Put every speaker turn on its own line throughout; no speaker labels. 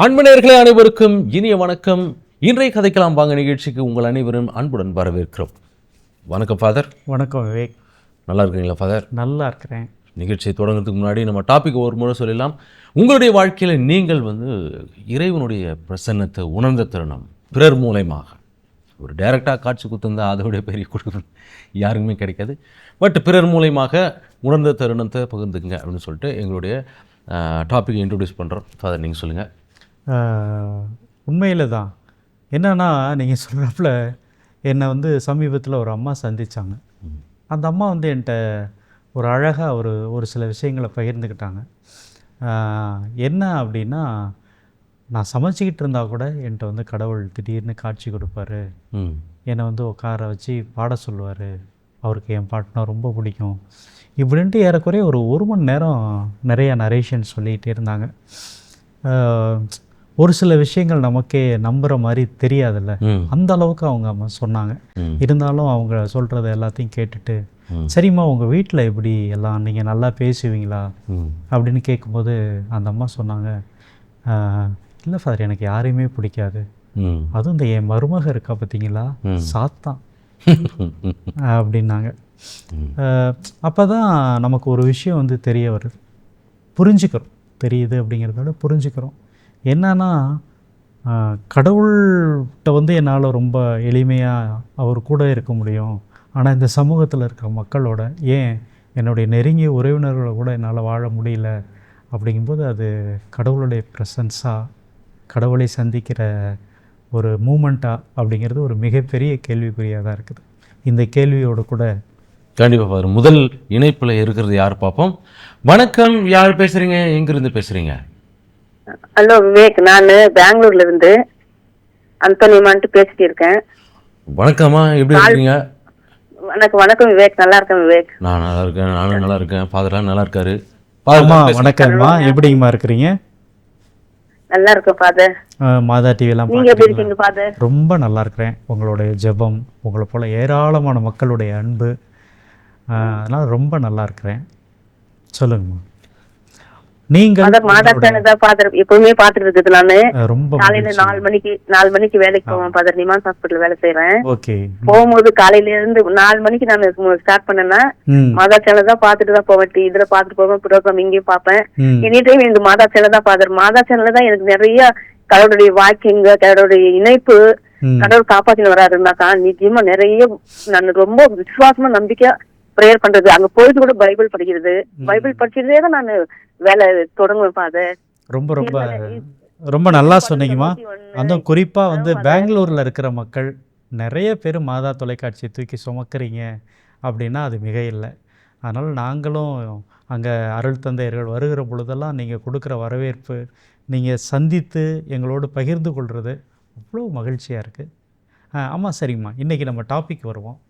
அன்பனேர்களே அனைவருக்கும் இனிய வணக்கம். இன்றைய கதைக்கலாம் வாங்க நிகழ்ச்சிக்கு உங்கள் அனைவரும் அன்புடன் வரவேற்கிறோம். வணக்கம் ஃபாதர்.
வணக்கம் விவேக்.
நல்லா இருக்கீங்களா ஃபாதர்?
நல்லா இருக்கிறேன்.
நிகழ்ச்சியை தொடங்குறதுக்கு முன்னாடி நம்ம டாபிக் ஒரு முறை சொல்லலாம். உங்களுடைய வாழ்க்கையில் நீங்கள் இறைவனுடைய பிரசன்னத்தை உணர்ந்த தருணம் பிறர் மூலயமாக ஒரு டைரெக்டாக காட்சி கொடுத்துருந்தா அதோடைய பெரிய கொடுக்குறது யாருக்குமே கிடைக்காது. பட் பிறர் மூலயமாக உணர்ந்த தருணத்தை பகிர்ந்துங்க அப்படின்னு சொல்லிட்டு எங்களுடைய டாப்பிக்கை இன்ட்ரடியூஸ் பண்ணுறோம். ஃபாதர் நீங்கள் சொல்லுங்கள்.
உண்மையில் தான் என்னன்னா, நீங்கள் சொல்கிறப்பல என்னை சமீபத்தில் ஒரு அம்மா சந்தித்தாங்க. அந்த அம்மா என்கிட்ட ஒரு அழகாக ஒரு சில விஷயங்களை பகிர்ந்துக்கிட்டாங்க. என்ன அப்படின்னா, நான் சமைச்சிக்கிட்டு இருந்தால் கூட என்கிட்ட கடவுள் திடீர்னு காட்சி கொடுப்பாரு. என்னை உட்கார வச்சு பாட சொல்லுவார். அவருக்கு என் பாட்டுனா ரொம்ப பிடிக்கும். இப்படின்ட்டு ஏறக்குறைய ஒரு மணி நேரம் நிறைய நரேஷன் சொல்லிகிட்டே இருந்தாங்க. ஒரு சில விஷயங்கள் நமக்கே நம்புகிற மாதிரி தெரியாதுல்ல, அந்த அளவுக்கு அவங்க அம்மா சொன்னாங்க. இருந்தாலும் அவங்க சொல்கிறத எல்லாத்தையும் கேட்டுட்டு, சரிம்மா உங்கள் வீட்டில் எப்படி எல்லாம் நீங்கள் நல்லா பேசுவீங்களா அப்படின்னு கேட்கும்போது அந்த அம்மா சொன்னாங்க, இல்லை ஃபாதர் எனக்கு யாரையுமே பிடிக்காது, அதுவும் இந்த என் மருமக இருக்கா பார்த்தீங்களா சாத்தான் அப்படின்னாங்க. அப்போ தான் நமக்கு ஒரு விஷயம் தெரிய வருது, புரிஞ்சுக்கிறோம். தெரியுது அப்படிங்கிறத விட புரிஞ்சுக்கிறோம். என்னன்னா, கடவுள்கிட்ட என்னால் ரொம்ப எளிமையாக அவர் கூட இருக்க முடியும். ஆனால் இந்த சமூகத்தில் இருக்கிற மக்களோட, ஏன் என்னுடைய நெருங்கிய உறவினர்களை கூட என்னால் வாழ முடியல அப்படிங்கும்போது அது கடவுளுடைய ப்ரெசன்ஸாக, கடவுளை சந்திக்கிற ஒரு மூமெண்ட்டாக அப்படிங்கிறது ஒரு மிகப்பெரிய கேள்விக்குறியாக தான் இருக்குது. இந்த கேள்வியோடு கூட
கண்டிப்பாக முதல் இணைப்பில் இருக்கிறது யார் பார்ப்போம். வணக்கம், யார் பேசுகிறீங்க, எங்கேருந்து பேசுகிறீங்க?
ஹலோ விவேக், நான் பெங்களூர்ல இருந்து அந்தோனிமான்ட்டு பேசிட்டு இருக்கேன்.
வணக்கம்மா, எப்படி இருக்கீங்க?
வணக்கம் விவேக், நல்லா இருக்கேன் விவேக்.
நான் நல்லா இருக்கேன், நானும் நல்லா இருக்கேன். ஃபாதர்லாம் நல்லா இருக்காரு.
வணக்கம்மா, எப்படிங்கம்மா இருக்கிறீங்க?
நல்லா இருக்கேன் ஃபாதர்.
மாதா டிவிலாம்
நீங்க எப்படி இருக்கீங்க ஃபாதர்?
ரொம்ப நல்லா இருக்கிறேன். உங்களுடைய ஜெபம், உங்களை போல ஏராளமான மக்களுடைய அன்பு, அதனால ரொம்ப நல்லா இருக்கிறேன். சொல்லுங்கம்மா. நீங்கள்
எப்பவுமே பாத்துட்டு இருக்குது. நானு காலையில 4 மணிக்கு வேலைக்கு போவேன் ஃபாதர். நிமான்ஸ் ஹாஸ்பிட்டல் வேலை செய்யறேன். போகும்போது காலையில இருந்து 4 மணிக்கு நான் ஸ்டார்ட் பண்ணேன்னா மாதா சேனல் தான் பாத்துட்டு தான் போவேன். இதுல பாத்துட்டு போவேன், ப்ரோக்ராம் இங்கேயும் பாப்பேன். எனி டைம் இந்த மாதா சேனல் தான் ஃபாதர். மாதா சேனல்ல தான் எனக்கு நிறைய கடவுளுடைய வாக்கியங்க, கடவுளுடைய இணைப்பு, கடவுள் காப்பாத்தின்னு வராருந்தாக்கா நிச்சயமா நிறைய நான் ரொம்ப விசுவாசமா நம்பிக்கையா ப்ரேயர் பண்றது. அங்க போயிட்டு கூட பைபிள் படிக்கிறது, பைபிள் படிச்சதே தான் நான் வேலை தொடங்குவேன் ஃபாதர்.
ரொம்ப ரொம்ப ரொம்ப நல்லா சொன்னீங்கம்மா. அதுவும் குறிப்பா பெங்களூர்ல இருக்கிற மக்கள் நிறைய பேர் மாதா தொலைக்காட்சியை தூக்கி சுமக்கிறீங்க அப்படின்னா அது மிக இல்லை. அதனால் நாங்களும் அங்கே அருள் தந்தையர்கள் வருகிற பொழுதெல்லாம் நீங்கள் கொடுக்குற வரவேற்பு, நீங்கள் சந்தித்து எங்களோடு பகிர்ந்து கொள்வது அவ்வளோ மகிழ்ச்சியாக இருக்குது. ஆமாம், சரிங்கம்மா, இன்றைக்கி நம்ம டாபிக் வருவோம்.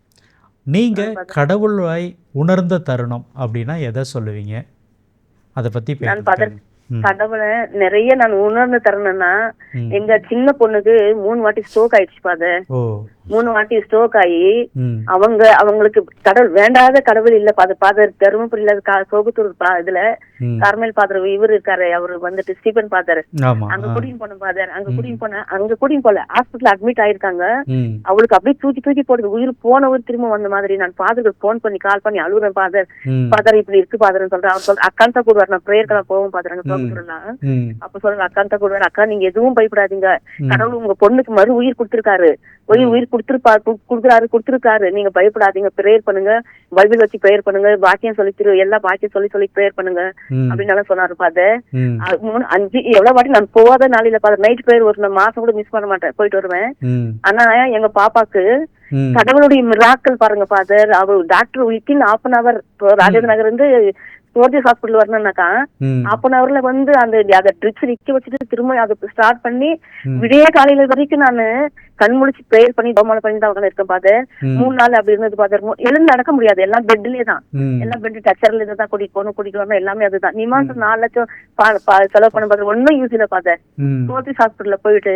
நீங்கள் கடவுளாய் உணர்ந்த தருணம் அப்படின்னா எதை சொல்லுவீங்க? அதை பற்றி
கடவுளை நிறைய நான் உணர்ந்து தரணும்னா, எங்க சின்ன பொண்ணுக்கு 3 வாட்டி ஸ்ட்ரோக் ஆயிடுச்சு ஃபாதர். 3 வாட்டி ஸ்ட்ரோக் ஆகி அவங்களுக்கு கடவுள் வேண்டாத கடவுள் இல்ல ஃபாதர். தருமபுரியில சோகத்தூர் இதுல கார்மேல் ஃபாதர் இவர் இருக்காரு, அவரு ஸ்டீபன் ஃபாதர். அங்க கூட்டின்னு போன ஃபாதர். அங்க கூட்டின்னு போல ஹாஸ்பிட்டல் அட்மிட் ஆயிருக்காங்க. அவளுக்கு அப்படியே தூக்கி போடுது, உயிர் போனவர் திரும்ப வந்த மாதிரி. நான் ஃபாதருக்கு போன் பண்ணி கால் பண்ணி அழுகுறேன், ஃபாதர் இப்படி இருக்கு ஃபாதர் சொல்றேன். அவர் சொல்ற அக்காந்தா கூடுவார், நான் ப்ரேயர்க்கெல்லாம் போவோம் ஃபாதர். அங்க அப்ப சொல்லுங்க, அக்காந்தா கூடுவார், அக்கா நீங்க எதுவும் பயப்படாதீங்க, கடவுள் உங்க பொண்ணுக்கு மறு உயிர் கொடுத்திருக்காரு, உயிர் கொடுத்திருக்காரு, நீங்க பயப்படாதீங்க, பிரேயர் பண்ணுங்க, பைபிள் வச்சு பிரேயர் பண்ணுங்க, வாக்கியம் சொல்லி எல்லா வாக்கியம் சொல்லி பிரேயர் பண்ணுங்க அப்படின்னு சொன்னாரு ஃபாதர். 3 5 எவ்வளவு வாட்டி நான் போவாத நாளில ஃபாதர் நைட் பிரேயர் ஒரு மாசம் கூட மிஸ் பண்ண மாட்டேன், போயிட்டு வருவேன். ஆனா எங்க பாப்பாக்கு கடவுளுடைய மிராக்கள் பாருங்க ஃபாதர். அவர் டாக்டர் வித்தின் 1/2 hour ராஜேந்திர நகர் இருந்து சோர்ஜஸ் ஹாஸ்பிட்டல் வரணும்னாக்கா 1/2 hourல அந்த ட்ரிப்ஸ் நிக்க வச்சுட்டு திரும்ப அதை ஸ்டார்ட் பண்ணி விடிய காலையில வரைக்கும் நான் கண் முழிச்சு ப்ரேயர் பண்ணி ஜெபமாலை பண்ணி தான் உட்காந்து இருக்கேன் ஃபாதர். 3 நாள் அப்படி இருந்தது ஃபாதர். எழுந்து நடக்க முடியாது, எல்லாம் பெட்லயே தான், எல்லாம் பெட் டச்சர்ல இருந்து தான் குடிக்கணும் எல்லாமே அதுதான். நீ மாசம் 4 லட்சம் செலவு பண்ண ஃபாதர், ஒன்னும் யூஸ் இல்ல ஃபாதர். கோர்ட்டிஸ் ஹாஸ்பிட்டல்ல போயிட்டு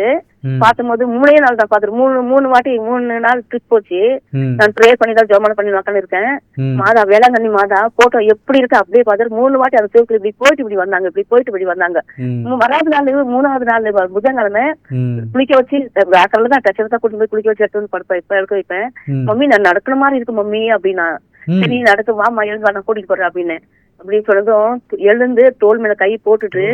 பார்க்கும்போது 3 நாள் தான் ஃபாதர், 3 நாள் ட்ரிப் போச்சு. நான் ப்ரேயர் பண்ணி தான் ஜெபமாலை பண்ணி உட்காந்து இருக்கேன். மாதா வேளாங்கண்ணி மாதா போட்டோ எப்படி இருக்கு அப்படியே ஃபாதர் 3 வாட்டி அந்த தூக்கில் இப்படி போயிட்டு இப்படி வந்தாங்க, இப்படி போயிட்டு இப்படி வந்தாங்க. வராது நாள் 3வது நாள் புதன்கிழமை குளிக்க வச்சு வேக்கல்ல தான் டச்சர் தான் கூட்டிட்டு போய் குளிக்க வச்சு எடுத்து படுக்க வைப்பேன். மம்மி நான் நடக்கிற மாதிரி இருக்கு மம்மி அப்படின்னா, சரி நடக்கு வாமா எழுந்து நான் கூட்டிட்டு போறேன் அப்படின்னு அப்படின்னு சொன்னதும் எழுந்து தோல் மேல கை போட்டுட்டு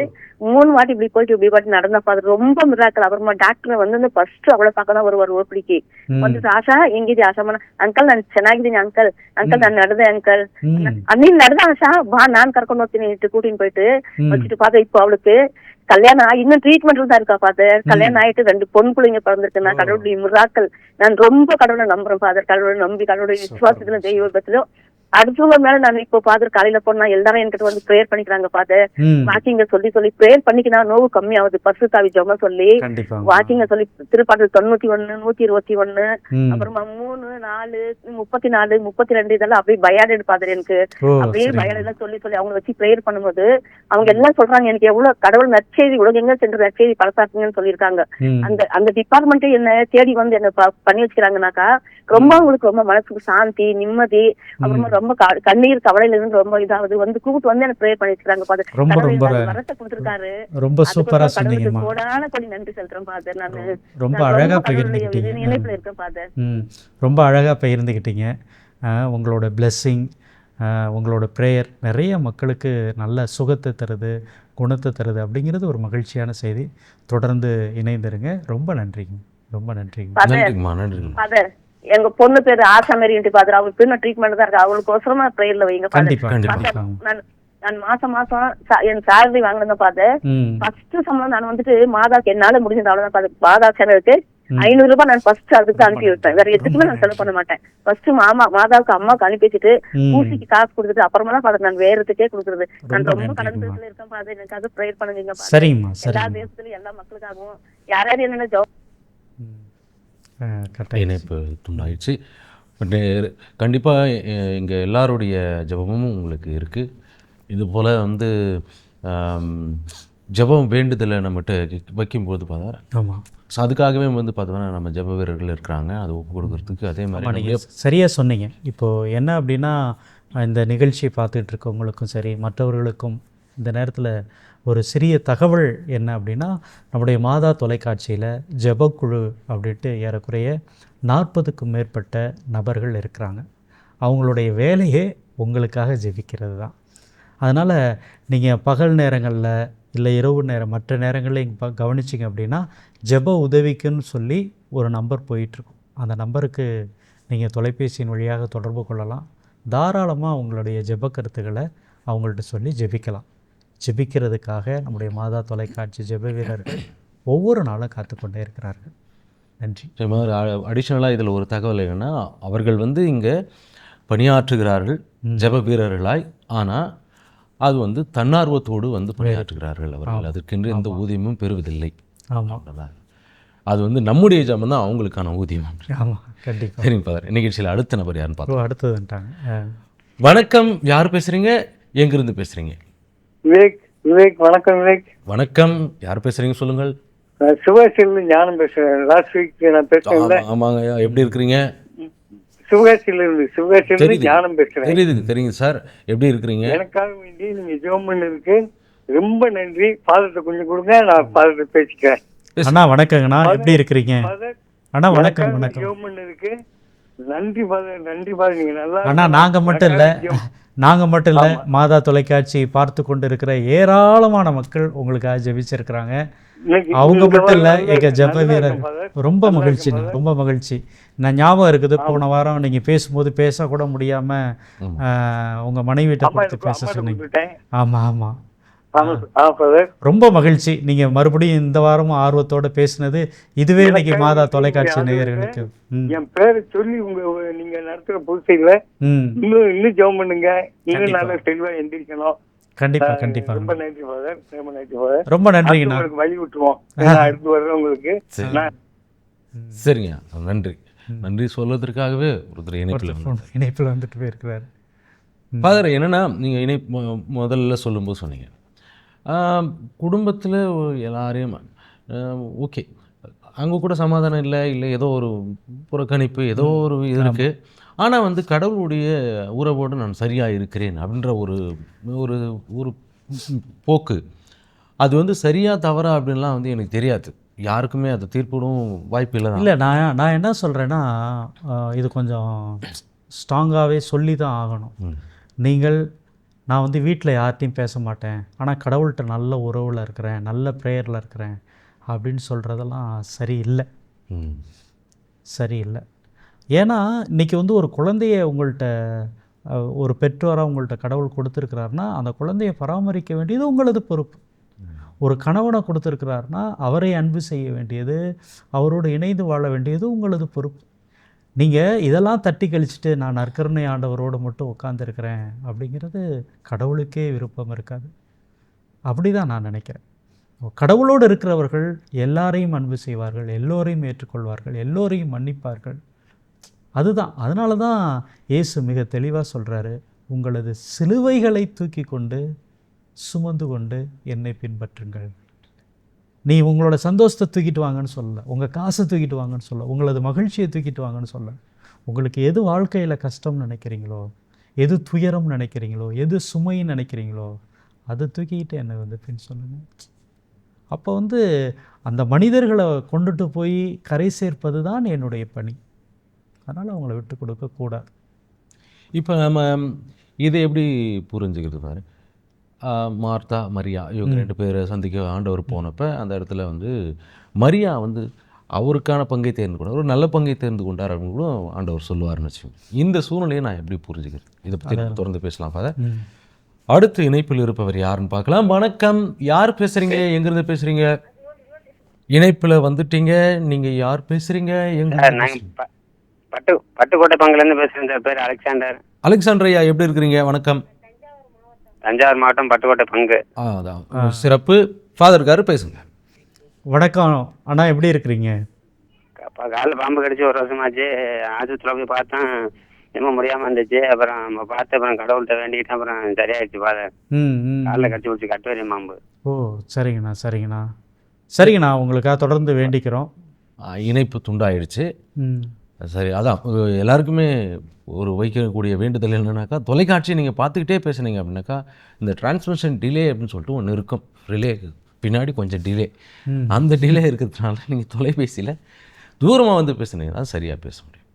3 வாட்டி இப்படி போயிட்டு இப்படி பாட்டி நடந்தா ஃபாதர். ரொம்ப மிராக்கல். அப்புறமா டாக்டர் வந்து ஃபர்ஸ்ட் அவளை பார்க்க தான் வருவார் ஓப்பிடிக்கு. வந்துட்டு ஆஷா எங்கேதி ஆஷா ಅಂಕಲ್ ನಾನು ಚೆನ್ನಾಗಿದ್ದೀನಿ ಅಂಕಲ್ ನಾನು ನಡೆದೆ ಅಂಕಲ್ ನೀನ್ ನಡೆದ ಆಶಾ ಬಾ ನಾನ್ ಕರ್ಕೊಂಡು ಹೋಗ್ತೀನಿ கூட்டின்னு போயிட்டு வச்சுட்டு பார்த்தா இப்போ அவளுக்கு கல்யாணம் இன்னும் ட்ரீட்மெண்ட் தான் இருக்கா ஃபாதர். கல்யாணம் ஆயிட்டு 2 பொன் பிள்ளைங்க பிறந்திருக்கு. நான் கடவுளுடைய மிராக்கல், நான் ரொம்ப கடவுளை நம்புறேன் ஃபாதர். கடவுளை நம்பி கடவுளுடைய விசுவாசத்துல தெய்வத்திலும் அடுத்தவங்க மேல நான் இப்போ ஃபாதர் காலையில போனா எல்லாரும் என்கிட்ட வந்து ப்ரேயர் பண்ணிக்கிறாங்க ஃபாதர். வாக்கிங்க சொல்லி ப்ரேயர் பண்ணிக்கினா நோவு கம்மியாவது பரிசுத்தாவி ஜெபம் சொல்லி வாக்கிங்க சொல்லி திருப்பாடல் 91 121 அப்புறமா 3 4 34 32 இதெல்லாம் அப்படியே பயாடட் ஃபாதர். எனக்கு அப்படியே பயாடெல்லாம் சொல்லி அவங்க வச்சு ப்ரேயர் பண்ணும்போது அவங்க எல்லாம் சொல்றாங்க எனக்கு எவ்வளவு கடவுள் நற்செய்தி உலகெங்க சென்று நற்செய்தி பரசாக்குங்கன்னு சொல்லியிருக்காங்க. அந்த டிபார்ட்மெண்ட்டே என்ன தேடி வந்து என்ன பண்ணி வச்சுக்கிறாங்கனாக்கா ரொம்ப அவங்களுக்கு ரொம்ப மனசுக்கு சாந்தி நிம்மதி, அப்புறமா ரொம்ப கண்ணீர் கவலையில இருந்து ரொம்ப இதாவது வந்து கூப்பிட்டு வந்து எனக்கு ப்ரேயர் பண்ணி வச்சுக்கிறாங்க ஃபாதர். வரத்தை கொடுத்திருக்காரு.
ரொம்ப சூப்பரா சொன்னீங்கம்மா.
கோடான கோடி நன்றி செலுத்துறேன் ஃபாதர். நான்
ரொம்ப அழகா பகிர்ந்துக்கிட்டீங்க.
நினைப்புல இருக்கேன் ஃபாதர்.
ரொம்ப அழகா பகிர்ந்துக்கிட்டீங்க. உங்களோட பிளெஸ்ஸிங், உங்களோட ப்ரேயர் நிறைய மக்களுக்கு நல்ல சுகத்தை தருது, குணத்தை தருது அப்படிங்கிறது ஒரு மகிழ்ச்சியான செய்தி. தொடர்ந்து இணைந்திருங்க. ரொம்ப நன்றிங்க. ரொம்ப நன்றிங்க
ஃபாதர். எங்க பொண்ணு பேரு ஆஷா மேரி ஃபாதர். அவளுக்கு இன்னும் ட்ரீட்மெண்ட் தான் இருக்கு. அவளுக்கோசரமா ப்ரேயர்ல வைங்க ஃபாதர். நான் மாசம் என் சேலரி வாங்கினேன் ஃபாதர். ஃபர்ஸ்ட் சம்பளம் நான் வந்துட்டு மாதாக்கு என்னால முடிஞ்சது அவ்வளவுதான் ஃபாதர். மாதா சேனலுக்கு 500 ரூபாய் நான் ஃபர்ஸ்ட் அதுக்கு அனுப்பி வைப்பேன். வேற எதுக்குமே நான் செலவு பண்ண மாட்டேன். ஃபர்ஸ்ட் மாதாவுக்கு அம்மாவுக்கு அனுப்பி வச்சுட்டு ஊசிக்கு காசு கொடுத்துட்டு அப்புறமா தான் ஃபாதர் நான் வேற இடத்துக்கே கொடுக்குறது. நான் ரொம்ப கடந்து இருக்கேன் ஃபாதர். எனக்காக ப்ரேயர் பண்ணுங்க. எல்லா தேசத்துலயும் எல்லா மக்களுக்காகவும் யாராவது என்னென்ன
இணைப்பு துண்டாயிடுச்சு. பட் கண்டிப்பாக இங்கே எல்லாருடைய ஜெபமும் உங்களுக்கு இருக்குது. இதுபோல் வந்து ஜெபம் வேண்டுதலை நம்மகிட்ட வைக்கும்போது பார்த்தா
ஆமாம்,
ஸோ அதுக்காகவே வந்து பார்த்தோன்னா நம்ம ஜெப வீரர்கள் இருக்கிறாங்க, அதை ஒப்பு கொடுக்கறதுக்கு. அதே மாதிரி
நீங்கள் சரியாக சொன்னீங்க. இப்போது என்ன அப்படின்னா, இந்த நிகழ்ச்சியை பார்த்துட்டு இருக்கவங்களுக்கும் சரி மற்றவர்களுக்கும் இந்த நேரத்தில் ஒரு சிறிய தகவல் என்ன அப்படின்னா, நம்முடைய மாதா தொலைக்காட்சியில் ஜெபக்குழு அப்படின்ட்டு ஏறக்குறைய 40க்கும் மேற்பட்ட நபர்கள் இருக்கிறாங்க. அவங்களுடைய வேலையே உங்களுக்காக ஜெபிக்கிறது தான். அதனால் நீங்கள் பகல் நேரங்களில் இல்லை இரவு நேரம் மற்ற நேரங்களில் இங்கே கவனிச்சிங்க அப்படின்னா ஜெப உதவிக்குன்னு சொல்லி ஒரு நம்பர் போயிட்டுருக்கும். அந்த நம்பருக்கு நீங்கள் தொலைபேசியின் வழியாக தொடர்பு கொள்ளலாம். தாராளமாக உங்களுடைய ஜெப கருத்துக்களை அவங்கள்ட்ட சொல்லி ஜெபிக்கலாம். ஜெபிக்கிறதுக்காக நம்முடைய மாதா தொலைக்காட்சி ஜெப வீரர்கள் ஒவ்வொரு நாளும் காத்துக்கொண்டே இருக்கிறார்கள். நன்றி.
அடிஷ்னலாக இதில் ஒரு தகவல் என்னென்னா, அவர்கள் வந்து இங்கே பணியாற்றுகிறார்கள் ஜெப வீரர்களாய். ஆனால் அது வந்து தன்னார்வத்தோடு வந்து பணியாற்றுகிறார்கள். அவர்கள் அதற்கென்று எந்த ஊதியமும் பெறுவதில்லை.
ஆமாம்,
அது வந்து நம்முடைய ஜெபம் தான் அவங்களுக்கான ஊதியம்.
ஆமாம், கண்டிப்பாக.
சரிங்க ஃபாதர். நிகழ்ச்சியில் அடுத்த நபர் யாருன்னு பார்த்தோம்.
அடுத்ததுன்ட்டாங்க.
வணக்கம், யார் பேசுகிறீங்க, எங்கிருந்து பேசுகிறீங்க?
விவேக். வணக்கம் விவேக்.
வணக்கம், யார் பேசுகிறீங்க சொல்லுங்கள்.
சிவகாசியிலிருந்து ஞானம் பேசுகிறேன். லாஸ்ட் வீக் நான் பேசுகிறேன்.
ஆமாங்க, எப்படி இருக்கிறீங்க?
சிவகாசியிலிருந்து ஞானம் பேசுகிறேன்.
தெரியுங்க சார், எப்படி இருக்கிறீங்க?
எனக்காக வேண்டி நீங்கள் ஜெபம் பண்ணிருக்கு ரொம்ப நன்றி. ஃபாதர்கிட்ட கொஞ்சம் கொடுங்க, நான் ஃபாதர்கிட்ட பேசிக்கிறேன்.
அண்ணா வணக்கங்கண்ணா, எப்படி இருக்கிறீங்க? அண்ணா வணக்கம்.
ஜெபம் பண்ணிருக்கு நன்றி ஃபாதர். நன்றி ஃபாதர். நீங்கள் நல்லா
அண்ணா நாங்கள் மட்டும் இல்லை மாதா தொலைக்காட்சி பார்த்து கொண்டு இருக்கிற ஏராளமான மக்கள் உங்களுக்காக ஜெபிச்சிருக்கிறாங்க. அவங்க மட்டும் இல்லை, எங்கள் ஜெப வீரர். ரொம்ப மகிழ்ச்சிண்ணா, ரொம்ப மகிழ்ச்சி. நான் ஞாபகம் இருக்குது, போன வாரம் நீங்கள் பேசும்போது பேசக்கூட முடியாமல் உங்கள் மனைவிட்ட கொடுத்து பேச சொன்னீங்க. ஆமாம். ரொம்ப மகிழ்ச்சி. நீங்கள் மறுபடியும் இந்த வாரமும் ஆர்வத்தோட பேசினது இதுவே இன்னைக்கு மாதா தொலைக்காட்சி நேயர்களுக்கு.
என் பேரை சொல்லி நீங்க நடத்துற புதுசையில இன்னும் ஜெபம் பண்ணுங்க. இன்னும் நல்லா தெளிவா எந்திரிக்கணும்.
கண்டிப்பா.
ரொம்ப நன்றி ஃபாதர்.
ரொம்ப நன்றிங்கண்ணா.
வழி விட்டுருவோம் அடுத்து வர்றவங்களுக்கு.
சரிங்க, நன்றி. நன்றி சொல்வதற்காகவே ஒருத்தர்
இணைப்பில் வந்துட்டு போயிருக்கிறாரு.
ஃபாதர், என்னென்னா நீங்கள் முதல்ல சொல்லும்போது சொன்னீங்க குடும்பத்தில் எல்லாரையும் ஓகே, அங்கே கூட சமாதானம் இல்லை, ஏதோ ஒரு புறக்கணிப்பு, ஏதோ ஒரு இது இருக்குது. ஆனால் வந்து கடவுளுடைய உறவோடு நான் சரியாக இருக்கிறேன் அப்படின்ற ஒரு ஒரு ஒரு போக்கு, அது வந்து சரியாக தவறா அப்படின்லாம் வந்து எனக்கு தெரியாது. யாருக்குமே அதை தீர்ப்பிடும் வாய்ப்பு இல்லை.
இல்லை, நான் என்ன சொல்கிறேன்னா, இது கொஞ்சம் ஸ்ட்ராங்காகவே சொல்லி தான் ஆகணும். நான் வந்து வீட்டில் யார்கிட்டையும் பேச மாட்டேன், ஆனால் கடவுள்கிட்ட நல்ல உறவில் இருக்கிறேன், நல்ல ப்ரேயரில் இருக்கிறேன் அப்படின்னு சொல்கிறதெல்லாம் சரியில்லை. சரியில்லை. ஏன்னா இன்றைக்கி வந்து ஒரு குழந்தைய உங்கள்கிட்ட ஒரு பெற்றோராக உங்கள்கிட்ட கடவுள் கொடுத்துருக்கிறாருன்னா அந்த குழந்தைய பராமரிக்க வேண்டியது உங்களது பொறுப்பு. ஒரு கணவனை கொடுத்துருக்கிறாருன்னா அவரை அன்பு செய்ய வேண்டியது, அவரோடு இணைந்து வாழ வேண்டியது உங்களது பொறுப்பு. நீங்கள் இதெல்லாம் தட்டி கழிச்சிட்டு நான் நற்கருணை ஆண்டவரோடு மட்டும் உட்காந்துருக்கிறேன் அப்படிங்கிறது கடவுளுக்கே விருப்பம் இருக்காது. அப்படி தான் நான் நினைக்கிறேன். கடவுளோடு இருக்கிறவர்கள் எல்லாரையும் அன்பு செய்வார்கள், எல்லோரையும் ஏற்றுக்கொள்வார்கள், எல்லோரையும் மன்னிப்பார்கள். அதுதான், அதனால தான் இயேசு மிக தெளிவாக சொல்கிறாரு, உங்களது சிலுவைகளை தூக்கி கொண்டு சுமந்து கொண்டு என்னை பின்பற்றுங்கள். நீ உங்களோட சந்தோஷத்தை தூக்கிட்டு வாங்கன்னு சொல்லலை, உங்கள் காசை தூக்கிட்டு வாங்கன்னு சொல்ல, உங்களது மகிழ்ச்சியை தூக்கிட்டு வாங்கன்னு சொல்ல. உங்களுக்கு எது வாழ்க்கையில் கஷ்டம்னு நினைக்கிறீங்களோ, எது துயரம் நினைக்கிறீங்களோ, எது சுமைன்னு நினைக்கிறீங்களோ, அதை தூக்கிக்கிட்டு என்னை வந்து பின் சொல்லுங்கள். அப்போ வந்து அந்த மனிதர்களை கொண்டுட்டு போய் கரை சேர்ப்பது தான் என்னுடைய பணி. அதனால் அவங்கள விட்டு கொடுக்கக்கூடாது.
இப்போ நம்ம இதை எப்படி புரிஞ்சுக்கிறது பாரு, மார்த்தா மரியா இவங்க 2 பேரை சந்திக்க ஆண்டவர் போனப்போ அந்த இடத்துல வந்து மரியா வந்து அவருக்கான பங்கை தேர்ந்து கொண்டார், ஒரு நல்ல பங்கை தேர்ந்து கொண்டார் அப்படின்னு கூட ஆண்டவர் சொல்லுவார்னு வச்சுக்கோங்க. இந்த சூழ்நிலையை நான் எப்படி புரிஞ்சுக்கிறது, இதை பற்றி தொடர்ந்து பேசலாம் ஃபாதர். அடுத்து இணைப்பில் இருப்பவர் யாருன்னு பார்க்கலாம். வணக்கம், யார் பேசுகிறீங்க, எங்கேருந்து பேசுகிறீங்க? இணைப்பில் வந்துட்டீங்க, நீங்கள் யார் பேசுகிறீங்க, எங்க?
பட்டுக்கோட்டை பங்குலேருந்து பேசுகிறேன் சார். பேர் அலெக்சாண்டர்.
அலெக்சாண்டர் ஐயா, எப்படி இருக்கிறீங்க? வணக்கம்.
தஞ்சாவூர் மாவட்டம் பட்டுக்கோட்டை பங்கு.
அதான் சிறப்பு. ஃபாதர்காரு பேசுங்க.
வணக்கம் அண்ணா, எப்படி இருக்கிறீங்க?
காலில் பாம்பு கடிச்சு 1 வருஷமாச்சு. ஆஸ்பத்திரியில் போய் பார்த்தேன், இன்னும் முடியாமல் இருந்துச்சு. அப்புறம் பார்த்து அப்புறம் கடவுள்கிட்ட வேண்டிக்கிட்டேன், அப்புறம் சரியாயிடுச்சு ஃபாதர். காலில் கடிச்சு பிடிச்சி கட்டுவரி பாம்பு. ஓ
சரிங்கண்ணா, சரிங்கண்ணா, சரிங்கண்ணா, உங்களுக்காக தொடர்ந்து வேண்டிக்கிறோம்.
இணைப்பு துண்டாயிடுச்சு. சரி, அதான் எல்லாருக்குமே ஒரு வைக்கக்கூடிய வேண்டுதல் என்னன்னாக்கா, தொலைக்காட்சி நீங்கள் பார்த்துக்கிட்டே பேசுனீங்க அப்படின்னாக்கா இந்த டிரான்ஸ்மிஷன் டிலே அப்படின்னு சொல்லிட்டு ஒன்று இருக்கும். ரிலே பின்னாடி கொஞ்சம் டிலே, அந்த டிலே இருக்கிறதுனால நீங்கள் தொலைபேசியில் தூரமாக வந்து பேசுனீங்கன்னா சரியாக பேச முடியும்.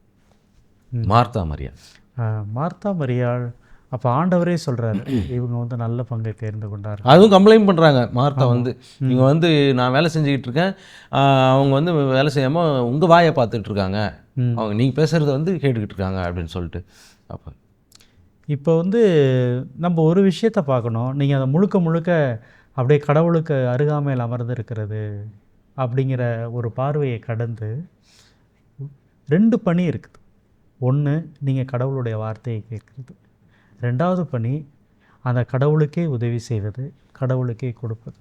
மார்த்தா மரியாள் அப்போ ஆண்டவரே சொல்கிறாரு, இவங்க வந்து நல்ல பங்கை தேர்ந்து கொண்டார்.
அதுவும் கம்ப்ளைண்ட் பண்ணுறாங்க மார்த்தா வந்து, நீங்கள் வந்து நான் வேலை செஞ்சுக்கிட்டு இருக்கேன், அவங்க வந்து வேலை செய்யாமல் உங்கள் வாயை பார்த்துட்டு இருக்காங்க, அவங்க நீங்கள் பேசுகிறத வந்து கேட்டுக்கிட்டு இருக்காங்க அப்படின்னு சொல்லிட்டு. அப்போ
இப்போ வந்து நம்ம ஒரு விஷயத்தை பார்க்கணும். நீங்கள் அதை முழுக்க அப்படியே கடவுளுக்கு அருகாமையில் அமர்ந்து இருக்கிறது அப்படிங்கிற ஒரு பார்வையை கடந்து 2 பணி இருக்குது. ஒன்று, நீங்கள் கடவுளுடைய வார்த்தையை கேட்குறது. 2வது பணி, அந்த கடவுளுக்கே உதவி செய்வது, கடவுளுக்கே கொடுப்பது.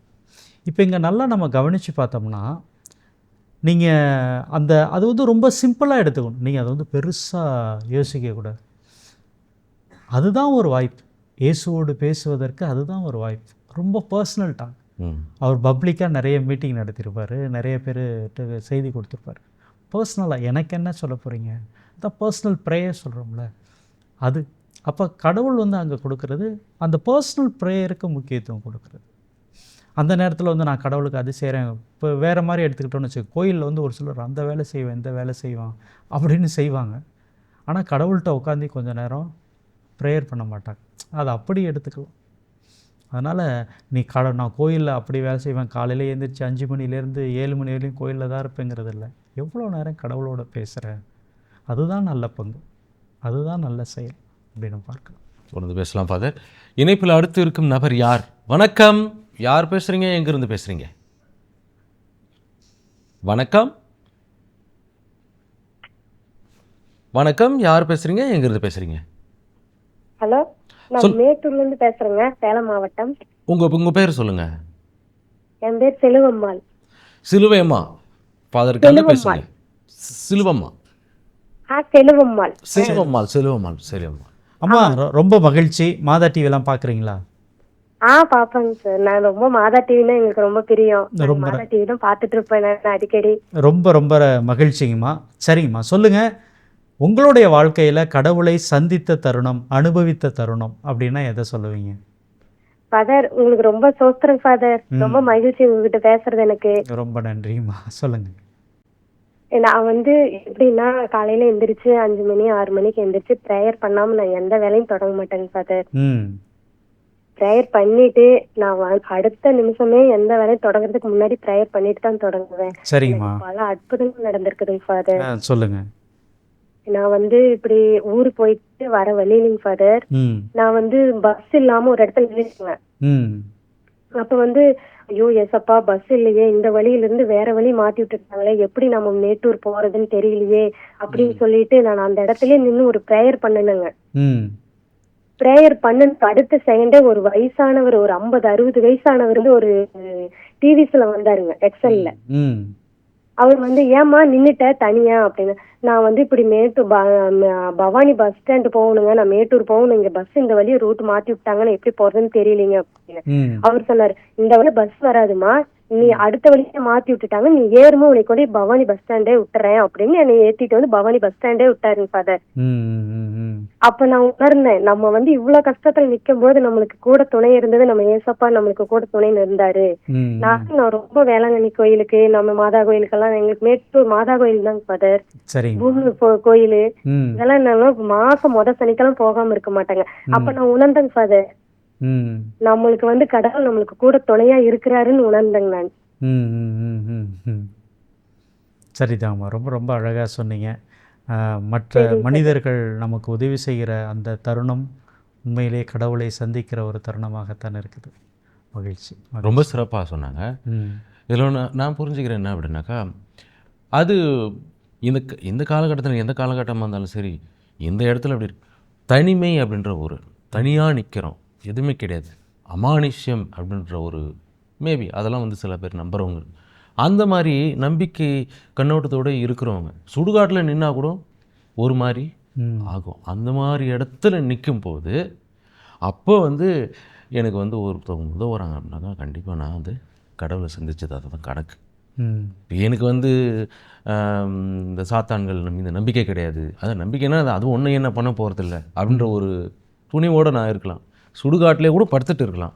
இப்போ இங்கே நல்லா நம்ம கவனித்து பார்த்தோம்னா, நீங்கள் அது வந்து ரொம்ப சிம்பிளாக எடுத்துக்கணும். நீங்கள் அதை வந்து பெருசாக யோசிக்கக்கூடாது. அதுதான் ஒரு வாய்ப்பு. இயேசுவோடு பேசுவதற்கு அதுதான் ஒரு வாய்ப்பு. ரொம்ப பர்சனல் டாக். அவர் பப்ளிக்காக நிறைய மீட்டிங் நடத்தியிருப்பார், நிறைய பேர்கிட்ட செய்தி கொடுத்துருப்பார். பர்சனலாக எனக்கு என்ன சொல்ல போகிறீங்க, அதான் பர்சனல் ப்ரேயர் சொல்கிறோம்ல அது. அப்போ கடவுள் வந்து அங்கே கொடுக்குறது அந்த பர்சனல் ப்ரேயருக்கு முக்கியத்துவம் கொடுக்குறது. அந்த நேரத்தில் வந்து நான் கடவுளுக்கு அது செய்கிறேன். இப்போ வேறு மாதிரி எடுத்துக்கிட்டோன்னு வச்சுக்கோ, கோயிலில் வந்து ஒரு சிலர் அந்த வேலை செய்வேன் இந்த வேலை செய்வான் அப்படின்னு செய்வாங்க. ஆனால் கடவுள்கிட்ட உட்காந்து கொஞ்சம் நேரம் ப்ரேயர் பண்ண மாட்டாங்க. அதை அப்படி எடுத்துக்கலாம். அதனால் நீ நான் கோயிலில் அப்படி வேலை செய்வேன், காலையில் எழுந்திரிச்சு 5 மணிலேருந்து 7 மணி வரையும் கோயிலில் தான் இருப்பேங்கிறது இல்லை. எவ்வளோ நேரம் கடவுளோட பேசுகிறேன், அதுதான் நல்ல பங்கு, அதுதான் நல்ல செயல் அப்படின்னு பார்க்கலாம்.
தொடர்ந்து பேசலாம் ஃபாதர். இணைப்பில் அடுத்து இருக்கும் நபர் யார்? வணக்கம், யார் பேசுகிறீங்க, எங்கேருந்து பேசுகிறீங்க? வணக்கம், வணக்கம், யார் பேசுகிறீங்க, எங்கேருந்து பேசுகிறீங்க?
ஹலோ, நான் மேட்டூர்லேருந்து பேசுகிறேங்க, சேலம் மாவட்டம்.
உங்கள் பேர் சொல்லுங்கள்.
என் பேர் செலுவம்மாள்.
சிலுவையம்மா ஃபாதருக்காக பேசுங்க. சிலுவம்மா
செல்வம்மாள்.
செல்வம்மாள் செல்வம்மாள் செல்வம்மாள்.
அம்மா ரொம்ப மகிழ்ச்சி. மாதா டிவிலாம் பார்க்குறீங்களா?
பாப்பேங்க சார். நான் ரொம்ப மாதா டிவினா எங்களுக்கு ரொம்ப பிரியம்.
ரொம்ப
மாதா டிவி தான் பார்த்துட்டு இருப்பேன் நான் அடிக்கடி.
ரொம்ப ரொம்ப மகிழ்ச்சிங்கம்மா. சரிங்கம்மா, சொல்லுங்கள், உங்களுடைய வாழ்க்கையில் கடவுளை சந்தித்த தருணம், அனுபவித்த தருணம் அப்படின்னா எதை சொல்லுவீங்க?
ஃபாதர் உங்களுக்கு ரொம்ப சோஸ்திரம் ஃபாதர். ரொம்ப மகிழ்ச்சி உங்ககிட்ட பேசுறது எனக்கு.
ரொம்ப நன்றிம்மா, சொல்லுங்க.
நான் எப்படின்னா காலையில எந்திரிச்சு 5 மணி 6 மணிக்கு எந்திரிச்சு ப்ரேயர் பண்ணாம நான் எந்த வேலையும் தொடங்க மாட்டேங்க ஃபாதர். ப்ரேயர் பண்ணிட்டு நான் அடுத்த நிமிஷமே எந்த வேலையும் தொடங்குறதுக்கு முன்னாடி ப்ரேயர் பண்ணிட்டு தான் தொடங்குவேன்.
சரிங்கம்மா.
பல அற்புதங்கள் நடந்திருக்குதுங்க ஃபாதர்.
சொல்லுங்க.
நான் இப்படி ஊரு போயிட்டு வர வழியிலிங்க ஃபாதர், நான் பஸ் இல்லாம ஒரு இடத்துல நின்னுட்டேன். அப்ப ஐயோ ஏசப்பா பஸ் இல்லையே, இந்த வழியில இருந்து வேற வழி மாத்தி விட்டுருக்காங்களே, எப்படி நம்ம மேட்டூர் போறதுன்னு தெரியலையே அப்படின்னு சொல்லிட்டு நான் அந்த இடத்துல நின்னு ஒரு ப்ரேயர் பண்ணனுங்க. ப்ரேயர் பண்ணனுக்கு அடுத்த செகண்டே ஒரு வயசானவர், ஒரு 50-60 வயசானவர் ஒரு டிவிஸ்ல வந்தாருங்க, எக்ஸல்ல. அவர் ஏமா நின்னுட்ட தனியா அப்படின்னு. நான் இப்படி மேட்டூர் பவானி பஸ் ஸ்டாண்ட் போகணுங்க, நான் மேட்டூர் போகணும், இங்க பஸ் இந்த வழியை ரூட் மாத்தி விட்டாங்கன்னா எப்படி போறதுன்னு தெரியலீங்க அப்படின்னு. அவர் சொன்னாரு, இந்த வழி பஸ் வராதுமா, நீ அடுத்த வழியை மாத்தி விட்டுட்டாங்க, நீ ஏறுமோ உனக்கு கூட பவானி பஸ் ஸ்டாண்டே விட்டுறேன் அப்படின்னு என்னை ஏத்திட்டு பவானி பஸ் ஸ்டாண்டே விட்டாருங்க ஃபாதர். அப்ப நான் உணர்ந்தேன், நம்ம இவ்வளவு கஷ்டத்துல நிக்கும் போது நம்மளுக்கு கூட துணை இருந்தது, நம்ம ஏசப்பா நம்மளுக்கு கூட துணை இருந்தாரு. நான் ரொம்ப வேளாங்கண்ணி கோயிலுக்கு, நம்ம மாதா கோயிலுக்கெல்லாம், எங்களுக்கு மேட்டூர் மாதா கோயில் தாங்க ஃபாதர், பூமி கோயிலு, இதெல்லாம் நான் மாசம் சனிக்கெல்லாம் போகாம இருக்க மாட்டாங்க. அப்ப நான் உணர்ந்தேங்க ஃபாதர், நம்மளுக்கு கடவுள் நம்மளுக்கு கூட துணையா இருக்கிறாருன்னு உணர்ந்தேங்க நான்.
சரிதாம்மா, ரொம்ப ரொம்ப அழகா சொன்னீங்க. மற்ற மனிதர்கள் நமக்கு உதவி செய்கிற அந்த தருணம் உண்மையிலே கடவுளை சந்திக்கிற ஒரு தருணமாகத்தான் இருக்குது. மகிழ்ச்சி.
ரொம்ப சிறப்பாக சொன்னாங்க. இதில் நான் புரிஞ்சுக்கிறேன் என்ன அப்படின்னாக்கா, அது இந்த காலகட்டத்தில் எந்த காலகட்டமாக இருந்தாலும் சரி, இந்த இடத்துல அப்படி தனிமை அப்படின்ற ஒரு தனியாக நிற்கிறோம், எதுவுமே கிடையாது, அமானுஷ்யம் அப்படின்ற ஒரு மேபி அதெல்லாம் சில பேர் நம்புகிறவங்க, அந்த மாதிரி நம்பிக்கை கண்ணோட்டத்தோடு இருக்கிறவங்க சுடுகாட்டில் நின்னா கூட ஒரு மாதிரி ஆகும். அந்த மாதிரி இடத்துல நிற்கும் போது அப்போ எனக்கு ஒருத்தவங்க உதவுறாங்க அப்படின்னாக்கா கண்டிப்பாக நான் கடவுளை சந்திச்சது அதுதான் கணக்கு. எனக்கு இந்த சாத்தான்கள் இந்த நம்பிக்கை கிடையாது, அது நம்பிக்கைன்னா அது ஒன்றும் என்ன பண்ண போகிறதில்ல அப்படின்ற ஒரு துணிவோடு நான் இருக்கலாம், சுடுகாட்டிலே கூட படுத்துட்டு இருக்கலாம்.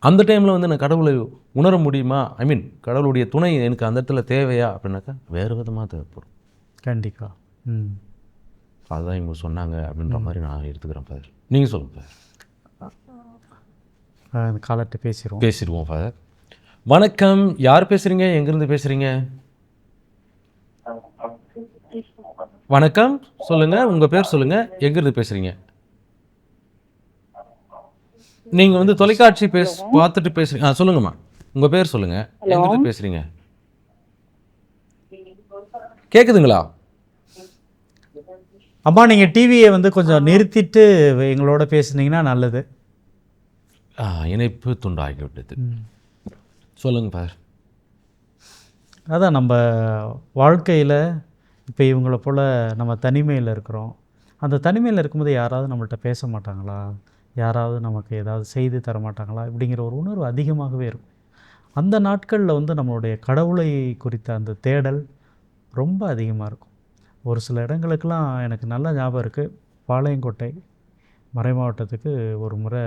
அந்த டைமில் நான் கடவுளை உணர முடியுமா, ஐ மீன் கடவுளுடைய துணை எனக்கு அந்த இடத்துல தேவையா அப்படின்னாக்கா வேறு விதமாக தேவைப்படும்
கண்டிப்பாக.
அதுதான் இவங்க சொன்னாங்க அப்படின்ற மாதிரி நான் எடுத்துக்கிறேன் ஃபாதர். நீங்கள் சொல்லுங்கள்
ஃபாதர். காலர்கிட்ட
பேசிடுவோம் ஃபாதர். வணக்கம், யார் பேசுகிறீங்க, எங்கேருந்து பேசுகிறீங்க? வணக்கம், சொல்லுங்கள், உங்கள் பேர் சொல்லுங்கள், எங்கேருந்து பேசுகிறீங்க? நீங்கள் தொலைக்காட்சி பார்த்துட்டு பேசுகிறீங்க. சொல்லுங்கம்மா, உங்கள் பேர் சொல்லுங்கள், எங்கேருந்து பேசுகிறீங்க? கேட்குதுங்களா?
அம்மா, நீங்கள் டிவியை கொஞ்சம் நிறுத்திட்டு எங்களோட பேசுனீங்கன்னா நல்லது.
இணைப்பு துண்டாகிவிட்டது. சொல்லுங்கள் பார்.
அதான் நம்ம வாழ்க்கையில் இப்போ இவங்கள போல் நம்ம தனிமையில் இருக்கிறோம். அந்த தனிமையில் இருக்கும்போது யாராவது நம்மள்ட்ட பேச மாட்டாங்களா, யாராவது நமக்கு ஏதாவது செய்து தர மாட்டாங்களா இப்படிங்கிற ஒரு உணர்வு அதிகமாகவே இருக்கும். அந்த நாட்களில் நம்மளுடைய கடவுளை குறித்த அந்த தேடல் ரொம்ப அதிகமாக இருக்கும். ஒரு சில இடங்களுக்கெல்லாம் எனக்கு நல்ல ஞாபகம் இருக்குது. பாளையங்கோட்டை மறை மாவட்டத்துக்கு ஒரு முறை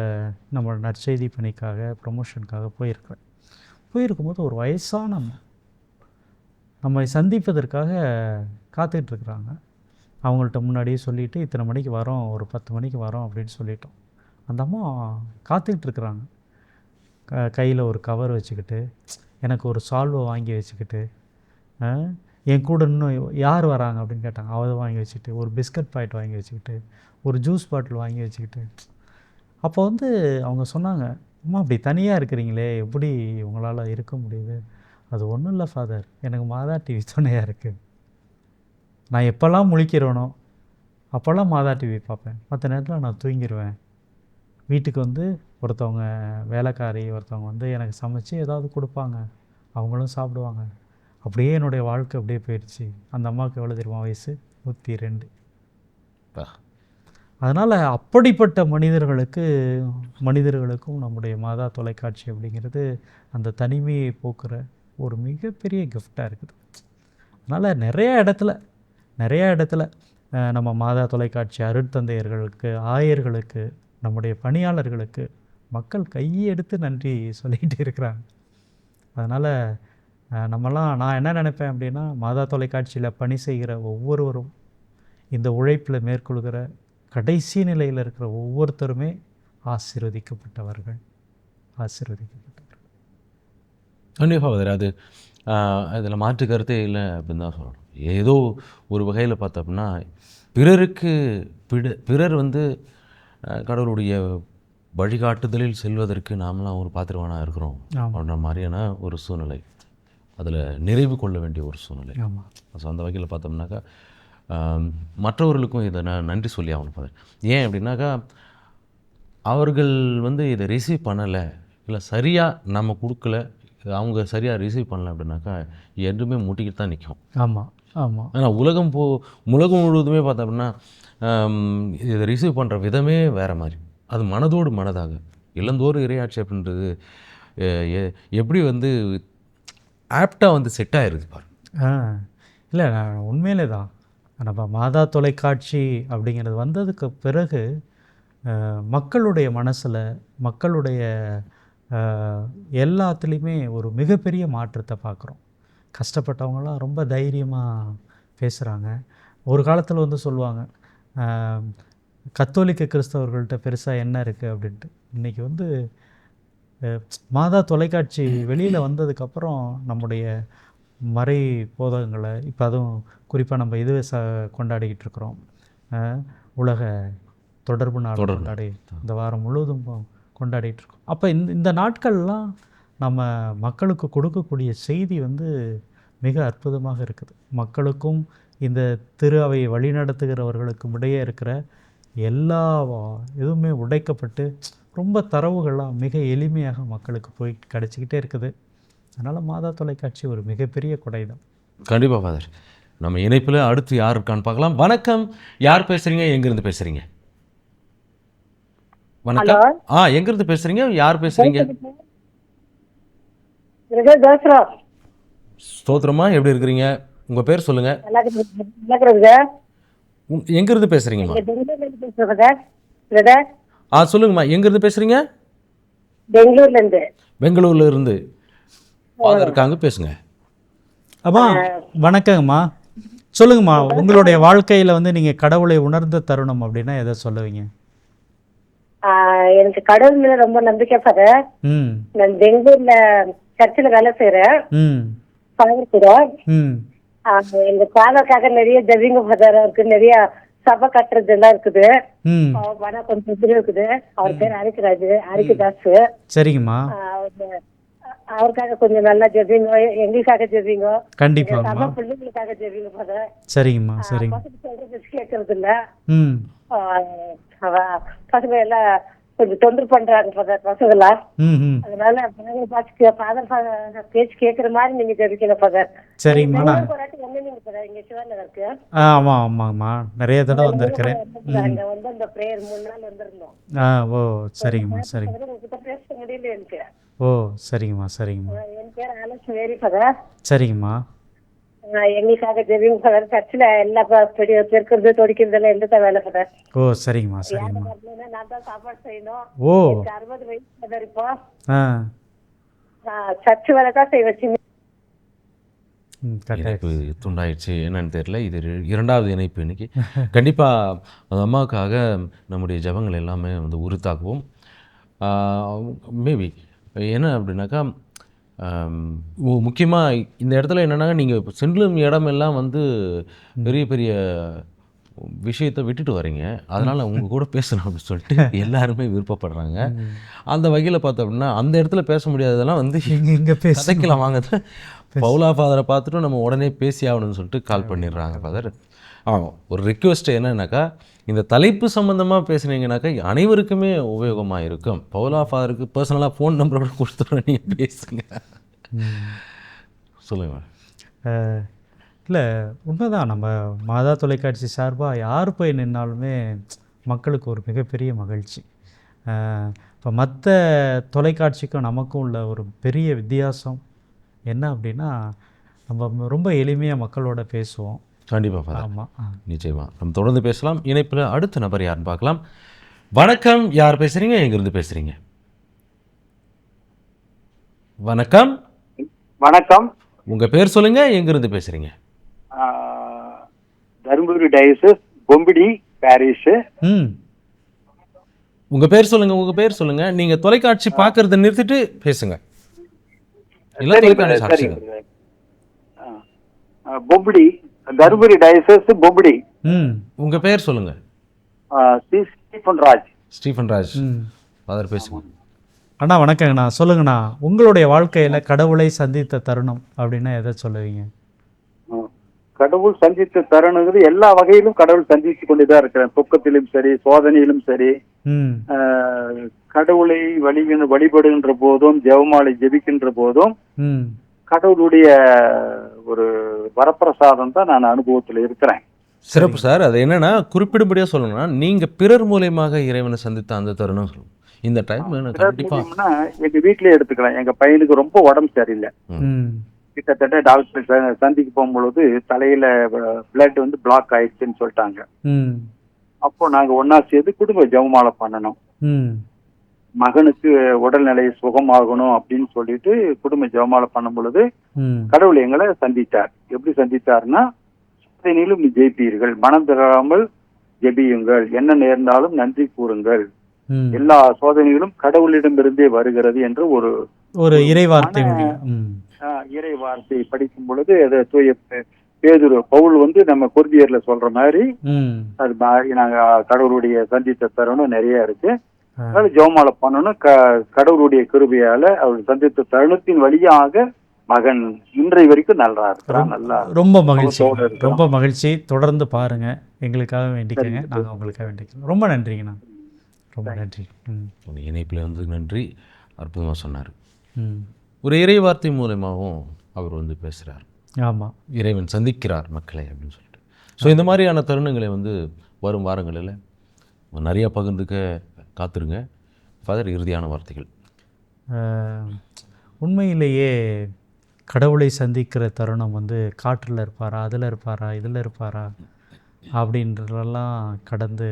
நம்ம நற்செய்தி பணிக்காக ப்ரொமோஷனுக்காக போயிருக்கும்போது ஒரு வயசான நம்மை சந்திப்பதற்காக காத்துட்ருக்குறாங்க. அவங்கள்ட்ட முன்னாடியே சொல்லிவிட்டு இத்தனை மணிக்கு வரோம், ஒரு 10 மணிக்கு வரோம் அப்படின்னு சொல்லிட்டோம். அந்த அம்மா காத்துட்ருக்குறாங்க, கையில் ஒரு கவர் வச்சுக்கிட்டு, எனக்கு ஒரு சால்வை வாங்கி வச்சுக்கிட்டு, என் கூட இன்னும் யார் வராங்க அப்படின்னு கேட்டாங்க. அதை வாங்கி வச்சுக்கிட்டு, ஒரு பிஸ்கட் பாக்கெட் வாங்கி வச்சுக்கிட்டு, ஒரு ஜூஸ் பாட்டில் வாங்கி வச்சுக்கிட்டு. அப்போ அவங்க சொன்னாங்க, அம்மா அப்படி தனியாக இருக்கிறீங்களே, எப்படி உங்களால் இருக்க முடியுது? அது ஒன்றும் இல்லை ஃபாதர், எனக்கு மாதா டிவி துணையாக இருக்குது. நான் எப்போல்லாம் முழிக்கிறேனோ அப்போல்லாம் மாதா டிவி பார்ப்பேன், மற்ற நேரத்தில் நான் தூங்கிடுவேன். வீட்டுக்கு ஒருத்தவங்க வேலைக்காரி ஒருத்தவங்க எனக்கு சமைச்சு ஏதாவது கொடுப்பாங்க, அவங்களும் சாப்பிடுவாங்க. அப்படியே என்னுடைய வாழ்க்கை அப்படியே போயிடுச்சு. அந்த அம்மாவுக்கு எவ்வளோ தெரியுமா வயசு? 102. அதனால் அப்படிப்பட்ட மனிதர்களுக்கும் நம்முடைய மாதா தொலைக்காட்சி அப்படிங்கிறது அந்த தனிமையை போக்குற ஒரு மிகப்பெரிய கிஃப்டாக இருக்குது. அதனால் நிறைய இடத்துல நம்ம மாதா தொலைக்காட்சி அருட்தந்தையர்களுக்கு, ஆயர்களுக்கு, நம்முடைய பணியாளர்களுக்கு மக்கள் கையெடுத்து நன்றி சொல்லிக்கிட்டு இருக்கிறாங்க. அதனால் நான் என்ன நினைப்பேன் அப்படின்னா, மாதா தொலைக்காட்சியில் பணி செய்கிற ஒவ்வொருவரும், இந்த உழைப்பில் மேற்கொள்கிற கடைசி நிலையில் இருக்கிற ஒவ்வொருத்தருமே ஆசீர்வதிக்கப்பட்டவர்கள்.
கண்டிப்பாக ஃபாதர். அது அதில் மாற்று கருத்தே இல்லை அப்படின்னு தான் சொல்லணும். ஏதோ ஒரு வகையில் பார்த்தோம்னா பிறர் வந்து கடவுளுடைய வழிகாட்டுதலில் செல்வதற்கு நாமெல்லாம் ஒரு பாத்திரவானாக இருக்கிறோம் அப்படின்ற மாதிரியான ஒரு சூழ்நிலை, அதில் நிறைவு கொள்ள வேண்டிய ஒரு சூழ்நிலை. ஸோ அந்த வகையில் பார்த்தோம்னாக்கா மற்றவர்களுக்கும் இதை நான் நன்றி சொல்லி ஆகணும் ஃபாதர். ஏன் அப்படின்னாக்கா, அவர்கள் வந்து இதை ரிசீவ் பண்ணலை, இல்லை சரியாக நம்ம கொடுக்கல, அவங்க சரியாக ரிசீவ் பண்ணலை அப்படின்னாக்கா என்றுமே முட்டிக்கிட்டு தான் நிற்கும்.
ஆமாம் ஆமாம்.
ஆனால் உலகம் முழுவதுமே பார்த்தோம்னா இதை ரிசீவ் பண்ணுற விதமே வேறு மாதிரி. அது மனதோடு மனதாக இல்லந்தோறும் இறையாட்சி அப்படின்றது எப்படி வந்து ஆப்டாக வந்து செட் ஆகிருது பாரு.
இல்லை, உண்மையிலே தான் நம்ம மாதா தொலைக்காட்சி அப்படிங்கிறது வந்ததுக்கு பிறகு மக்களுடைய மனசில், மக்களுடைய எல்லாத்துலேயுமே ஒரு மிகப்பெரிய மாற்றத்தை பார்க்குறோம். கஷ்டப்பட்டவங்களாம் ரொம்ப தைரியமாக பேசுகிறாங்க. ஒரு காலத்தில் வந்து சொல்லுவாங்க, கத்தோலிக்க கிறிஸ்தவர்கள்ட்ட பெருசாக என்ன இருக்குது அப்படின்ட்டு. இன்றைக்கி வந்து மாதா தொலைக்காட்சி வெளியில் வந்ததுக்கப்புறம் நம்முடைய மறை போதகங்களை, இப்போ அதுவும் குறிப்பாக நம்ம இதுவே கொண்டாடிக்கிட்டு இருக்கிறோம், உலக தொடர்பு நாள் கொண்டாடி இந்த வாரம் முழுவதும் கொண்டாடிட்டு இருக்கோம். அப்போ இந்த நாட்கள்லாம் நம்ம மக்களுக்கு கொடுக்கக்கூடிய செய்தி வந்து மிக அற்புதமாக இருக்குது. மக்களுக்கும் இந்த திரு அவையை வழிநடத்துகிறவர்களுக்கும் இடையே இருக்கிற எல்லா இதுவுமே உடைக்கப்பட்டு ரொம்ப தரவுகள்லாம் மிக எளிமையாக மக்களுக்கு போய் கிடச்சிக்கிட்டே இருக்குது. அதனால் மாதா தொலைக்காட்சி ஒரு மிகப்பெரிய கொடை தான்.
கண்டிப்பாக ஃபாதர். நம்ம இணைப்பில் அடுத்து யார் இருக்கான்னு பார்க்கலாம். வணக்கம், யார் பேசுகிறீங்க, எங்கேருந்து பேசுகிறீங்க? வணக்கம். எங்கேருந்து பேசுகிறீங்க, யார் பேசுகிறீங்க? ஸ்தோத்திரமா, எப்படி இருக்கிறீங்க? உங்கள் பேர் சொல்லுங்கள். எங்கேருந்து பேசுகிறீங்கம்மா? சொல்லுங்கம்மா, எங்கேருந்து பேசுகிறீங்க? பெங்களூர்ல இருந்து ஃபாதர் இருக்காங்க, பேசுங்க.
அம்மா வணக்கங்கம்மா, சொல்லுங்கம்மா. உங்களுடைய வாழ்க்கையில் வந்து நீங்கள் கடவுளை உணர்ந்த தருணம் அப்படின்னா எதை சொல்லுவீங்க?
எனக்கு கடவுள் மேல ரொம்ப நம்பிக்கை ஃபாதர். நான் பெங்களூர்ல சர்ச்சில் வேலை செய்யறேன். எங்க ஃபாதருக்காக நிறைய ஜபிங்க ஃபாதர் இருக்கு, நிறைய சபை கட்டுறது எல்லாம் இருக்குது. பணம் கொஞ்சம் இருக்குது. அவர் பேர் அரிக்கதாஸ்.
சரிங்கம்மா.
அவருக்காக கொஞ்சம் நல்லா ஜெபிங்க, எங்களுக்காக ஜெபிங்க,
கண்டிப்பா
சபை பிள்ளைங்களுக்காக ஜெபிங்க ஃபாதர்.
சரிங்கம்மா. சரிங்க.
கேட்கறது இல்ல, பசங்க எல்லாம் கொஞ்சம் தொந்தரவு பண்றாங்க பசங்களா. அதனால ஃபாதர் பேச்சு கேட்கற மாதிரி நீங்க ஜெபிக்கணும் ஃபாதர்.
சரிங்கம்மா.
இங்க சிவநகருக்கு
ஆமா ஆமாங்கம்மா, நிறைய தடவை வந்திருக்கிறேன்.
வந்து அந்த பிரேயர் 3 நாள் வந்திருந்தோம்.
ஓ சரிங்கம்மா. சரிங்க.
உங்ககிட்ட பேச முடியல எனக்கு.
ஓ சரிங்கம்மா. சரிங்கம்மா.
என் பேர் ஆலோசனை ஃபாதர்.
சரிங்கம்மா.
எங்களுக்காக ஜெபிங்க ஃபாதர். சர்ச்சில் எல்லா பெருக்கிறது தொடிக்கிறது எல்லாம் எந்த வேலை ஃபாதர்.
ஓ சரிங்கம்மா. சரிங்கம்மா.
நான் தான் சாப்பாடு செய்யணும்.
ஓ
60 வயசு ஃபாதர். இப்போ சர்ச் வேலை தான் செய்ய வச்சு
இணைப்பு துண்டாயிடுச்சு, என்னன்னு தெரியல. இது 2வது இணைப்பு இன்னைக்கு. கண்டிப்பாக அந்த அம்மாவுக்காக நம்முடைய ஜபங்கள் எல்லாமே வந்து உறுத்தாக்குவோம். மேபி என்ன அப்படின்னாக்கா, முக்கியமாக இந்த இடத்துல என்னென்னா, நீங்கள் செல்லும் இடமெல்லாம் வந்து பெரிய பெரிய விஷயத்தை விட்டுட்டு வரீங்க, அதனால் உங்கள் கூட பேசணும் அப்படின்னு சொல்லிட்டு எல்லாருமே விருப்பப்படுறாங்க. அந்த வகையில் பார்த்தோம் அப்படின்னா, அந்த இடத்துல பேச முடியாததெல்லாம் வந்து
இங்கே
கதைக்கலாம் வாங்க. பவுலா ஃபாதரை பார்த்துட்டு நம்ம உடனே பேசி ஆகணும்னு சொல்லிட்டு கால் பண்ணிடுறாங்க ஃபாதர். ஒரு ரிக்வெஸ்ட் என்னன்னாக்கா, இந்த தலைப்பு சம்மந்தமாக பேசுனீங்கன்னாக்கா அனைவருக்குமே உபயோகமாக இருக்கும். பவுலா ஃபாதருக்கு பர்சனலாக ஃபோன் நம்பரோட கொடுத்துட்றோம், நீங்கள் பேசுங்க. சொல்லுங்கள்.
இல்லை உண்மைதான், நம்ம மாதா தொலைக்காட்சி சார்பாக யார் போய் நின்னாலுமே மக்களுக்கு ஒரு மிகப்பெரிய மகிழ்ச்சி. இப்போ மற்ற தொலைக்காட்சிக்கும் நமக்கும் உள்ள ஒரு பெரிய வித்தியாசம் என்ன அப்படின்னா, நம்ம ரொம்ப எளிமையாக மக்களோட பேசுவோம்.
கண்டிப்பாக ஃபாதர்.
ஆமாம்,
நிச்சயமாக நம்ம தொடர்ந்து பேசலாம். இணைப்பில் அடுத்த நபர் யாருன்னு பார்க்கலாம். வணக்கம், யார் பேசுகிறீங்க, எங்கேருந்து பேசுகிறீங்க? வணக்கம்.
வணக்கம்.
உங்கள் பேர் சொல்லுங்கள், எங்கேருந்து பேசுகிறீங்க?
Dharmapuri diocese, Bommidi parish.
உங்கள் பேர் சொல்லுங்கள், உங்கள் பேர் சொல்லுங்கள். நீங்கள் தொலைக்காட்சி பார்க்குறத நிறுத்திட்டு பேசுங்க. இல்லை தொலைக்காட்சி சாட்சிங்க.
பொம்பிடி, தருமபுரி டயசஸ், பொம்பிடி.
உங்கள் பேர் சொல்லுங்கள்.
Stephen Raj.
Stephen Raj. Father பேசுங்க.
அண்ணா வணக்கங்கண்ணா. சொல்லுங்கண்ணா, உங்களுடைய வாழ்க்கையில் கடவுளை சந்தித்த தருணம் அப்படின்னா எதை சொல்லுவீங்க?
கடவுள் சந்தித்த தருணங்கிறது எல்லா வகையிலும் கடவுள் சந்தித்து கொண்டுதான் இருக்கிறேன். துக்கத்திலும் சரி, சோதனையிலும் சரி. கடவுளை வழிபடுகின்ற போதும், ஜெபமாலை ஜெபிக்கின்ற போதும் கடவுளுடைய ஒரு வரப்பிரசாதம் தான் நான் அனுபவத்தில் இருக்கிறேன்.
சிறப்பு சார். அது என்னன்னா, குறிப்பிடும்படியாக சொல்லணும்னா, நீங்க பிறர் மூலமாக இறைவனை சந்தித்த அந்த தருணம் சொல்லுங்க. இந்த டைம் கண்டிப்பா
எங்க வீட்டிலே எடுத்துக்கலாம். எங்க பையனுக்கு ரொம்ப உடம்பு சரியில்லை. கிட்டத்தட்ட டாக்டர் சந்திக்கு போகும்பொழுது தலையில பிளட் வந்து பிளாக் ஆயிடுச்சுன்னு சொல்லிட்டாங்க. அப்போ நாங்க ஒன்னா சேர்ந்து குடும்ப ஜெபமாலை பண்ணணும். மகனுக்கு உடல்நிலை சுகமாகணும் அப்படின்னு சொல்லிட்டு குடும்ப ஜெபமாலை பண்ணும் பொழுது கடவுள் எங்களை சந்தித்தார். எப்படி சந்தித்தார்னா, சோதனையிலும் ஜெயிப்பீர்கள், மனம் தளராமல் ஜெபியுங்கள், என்ன நேர்ந்தாலும் நன்றி கூறுங்கள், எல்லா சோதனைகளும் கடவுளிடமிருந்தே வருகிறது என்று ஒரு இறை வார்த்தை படிக்கும் பொழுது அதை தூய பேதுரு பவுல் வந்து நம்ம கொரிந்தியர்ல சொல்ற மாதிரி அது நாங்க கடவுளுடைய சந்தித்த தருணம் நிறைய இருக்கு. அதனால ஜெபமாலை பண்ணணும். கடவுளுடைய கிருபையால அவர் சந்தித்த தருணத்தின் வழியாக மகன் இன்றைய வரைக்கும் நல்லா இருக்கிறான். நல்லா
ரொம்ப மகிழ்ச்சி, ரொம்ப மகிழ்ச்சி. தொடர்ந்து பாருங்க, எங்களுக்காக வேண்டிக்கங்க, நாங்கள் உங்களுக்காக வேண்டிக்கிறோம். ரொம்ப நன்றிங்கண்ணா, ரொம்ப நன்றி.
இணைப்பில் வந்து நன்றி. அற்புதமாக சொன்னார். ஒரு இறை வார்த்தை மூலமாகவும் அவர் வந்து பேசுகிறார்.
ஆமாம்,
இறைவன் சந்திக்கிறார் மக்களை அப்படின்னு சொல்லிட்டு. ஸோ இந்த மாதிரியான தருணங்களை வந்து வரும் வாரங்களில் நிறையா பகிர்ந்துக்க காத்துருங்க. ஃபாதர், இறுதியான வார்த்தைகள்.
உண்மையிலேயே கடவுளை சந்திக்கிற தருணம் வந்து காற்றில் இருப்பாரா, அதில் இருப்பாரா, இதில் இருப்பாரா அப்படின்றதெல்லாம் கடந்து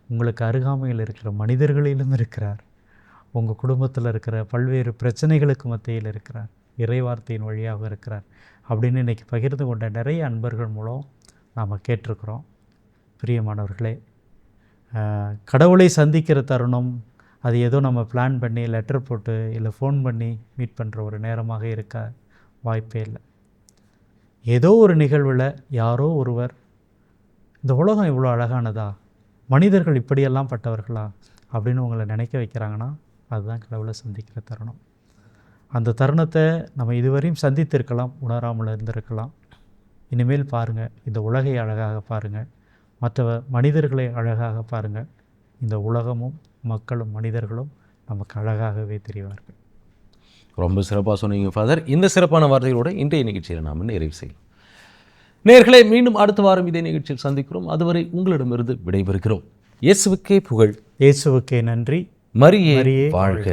உங்களுக்கு அருகாமையில் இருக்கிற மனிதர்களிலும் இருக்கிறார். உங்கள் குடும்பத்தில் இருக்கிற பல்வேறு பிரச்சனைகளுக்கு மத்தியில் இருக்கிறார். இறை வார்த்தையின் வழியாக இருக்கிறார் அப்படின்னு இன்றைக்கி பகிர்ந்து கொண்ட நிறைய அன்பர்கள் மூலம் நாம் கேட்டிருக்கிறோம். பிரியமானவர்களே, கடவுளை சந்திக்கிற தருணம் அது ஏதோ நம்ம பிளான் பண்ணி லெட்டர் போட்டு இல்லை ஃபோன் பண்ணி மீட் பண்ணுற ஒரு நேரமாக இருக்க வாய்ப்பே இல்லை. ஏதோ ஒரு நிகழ்வில் யாரோ ஒருவர், இந்த உலகம் இவ்வளோ அழகானதா, மனிதர்கள் இப்படியெல்லாம் பட்டவர்களா அப்படின்னு உங்களை நினைக்க வைக்கிறாங்கன்னா அதுதான் கடவுளை சந்திக்கிற தருணம். அந்த தருணத்தை நம்ம இதுவரையும் சந்தித்திருக்கலாம், உணராமல் இருந்திருக்கலாம். இனிமேல் பாருங்கள், இந்த உலகை அழகாக பாருங்கள், மற்ற மனிதர்களை அழகாக பாருங்கள். இந்த உலகமும் மக்களும் மனிதர்களும் நமக்கு அழகாகவே தெரிவார்கள்.
ரொம்ப சிறப்பாக சொன்னீங்க ஃபாதர். இந்த சிறப்பான வார்த்தைகளோடு இன்றைய நிகழ்ச்சியில் நாம் நிறைவு செய்யலாம். நேயர்களே, மீண்டும் அடுத்த வாரம் இதே நிகழ்ச்சியில் சந்திக்கிறோம். அதுவரை உங்களிடமிருந்து விடைபெறுகிறோம். இயேசுவுக்கே புகழ்,
இயேசுவுக்கே நன்றி.
மரியே வாழ்க.